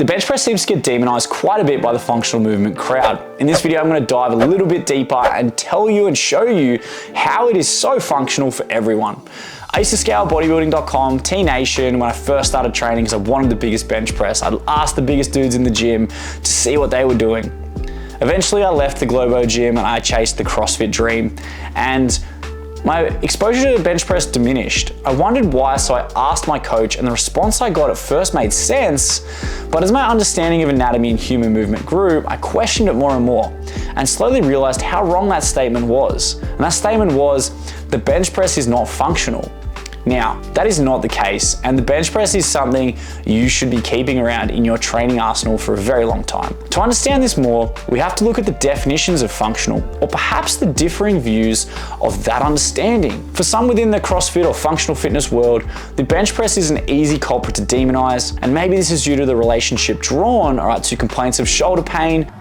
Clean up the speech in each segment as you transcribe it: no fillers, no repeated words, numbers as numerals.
bench press seems to get demonized quite a bit by the functional movement crowd. In this video, I'm going to dive a little bit deeper and tell you and show you how it is so functional for everyone. I used to scour bodybuilding.com, T-Nation, when I first started training because I wanted the biggest bench press. I'd ask the biggest dudes in the gym to see what they were doing. Eventually, I left the Globo gym and I chased the CrossFit dream, and my exposure to bench press diminished. I wondered why, so I asked my coach, and the response I got at first made sense, but as my understanding of anatomy and human movement grew, I questioned it more and more, and slowly realized how wrong that statement was. And that statement was, the bench press is not functional. Now, that is not the case, and the bench press is something you should be keeping around in your training arsenal for a very long time. To understand this more, we have to look at the definitions of functional, or perhaps the differing views of that understanding. For some within the CrossFit or functional fitness world, the bench press is an easy culprit to demonize, and maybe this is due to the relationship drawn to complaints of shoulder pain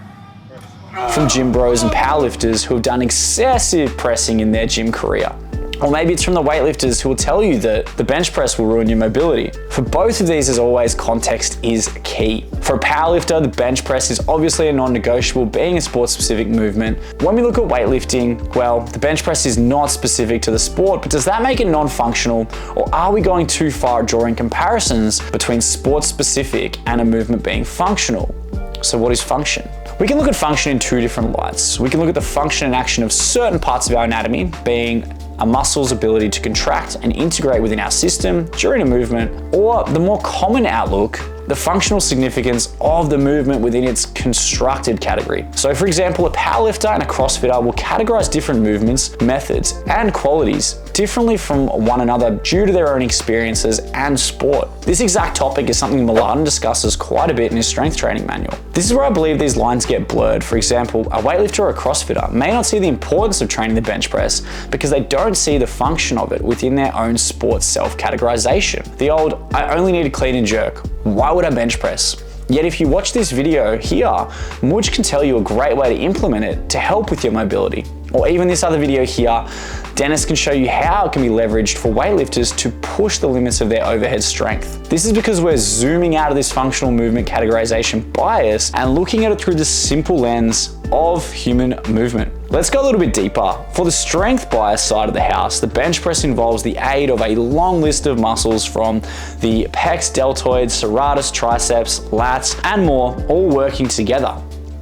from gym bros and powerlifters who have done excessive pressing in their gym career. Or maybe it's from the weightlifters who will tell you that the bench press will ruin your mobility. For both of these, as always, context is key. For a powerlifter, the bench press is obviously a non-negotiable, being a sport-specific movement. When we look at weightlifting, well, the bench press is not specific to the sport, but does that make it non-functional? Or are we going too far drawing comparisons between sport-specific and a movement being functional? So what is function? We can look at function in two different lights. We can look at the function and action of certain parts of our anatomy, being a muscle's ability to contract and integrate within our system during a movement, or the more common outlook, the functional significance of the movement within its constructed category. So for example, a powerlifter and a CrossFitter will categorize different movements, methods, and qualities differently from one another due to their own experiences and sport. This exact topic is something Milan discusses quite a bit in his strength training manual. This is where I believe these lines get blurred. For example, a weightlifter or a CrossFitter may not see the importance of training the bench press because they don't see the function of it within their own sport self-categorization. The old, I only need to clean and jerk. Why would I bench press? Yet if you watch this video here, Mudge can tell you a great way to implement it to help with your mobility. Or even this other video here, Dennis can show you how it can be leveraged for weightlifters to push the limits of their overhead strength. This is because we're zooming out of this functional movement categorization bias and looking at it through the simple lens of human movement. Let's go a little bit deeper. For the strength bias side of the house, the bench press involves the aid of a long list of muscles from the pecs, deltoids, serratus, triceps, lats, and more, all working together.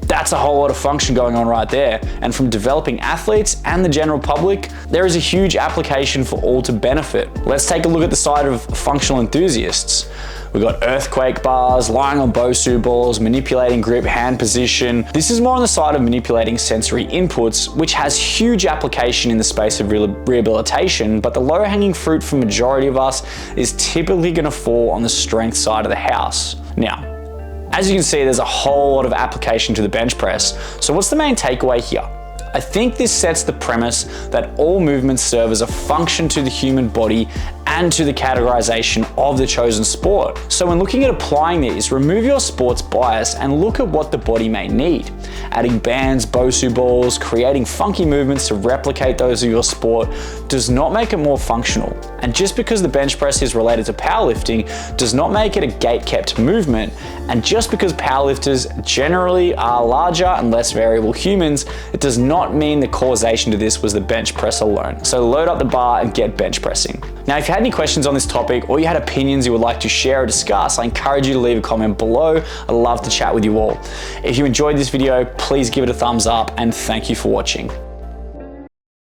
That's a whole lot of function going on right there. And from developing athletes and the general public, there is a huge application for all to benefit. Let's take a look at the side of functional enthusiasts. We've got earthquake bars, lying on Bosu balls, manipulating grip, hand position. This is more on the side of manipulating sensory inputs, which has huge application in the space of rehabilitation, but the low-hanging fruit for majority of us is typically gonna fall on the strength side of the house. Now, as you can see, there's a whole lot of application to the bench press. So what's the main takeaway here? I think this sets the premise that all movements serve as a function to the human body and to the categorization of the chosen sport. So when looking at applying these, remove your sports bias and look at what the body may need. Adding bands, Bosu balls, creating funky movements to replicate those of your sport does not make it more functional. And just because the bench press is related to powerlifting does not make it a gate-kept movement. And just because powerlifters generally are larger and less variable humans, it does not mean the causation to this was the bench press alone. So load up the bar and get bench pressing. Now, if you had any questions on this topic or you had opinions you would like to share or discuss, I encourage you to leave a comment below. I'd love to chat with you all. If you enjoyed this video, please give it a thumbs up and thank you for watching.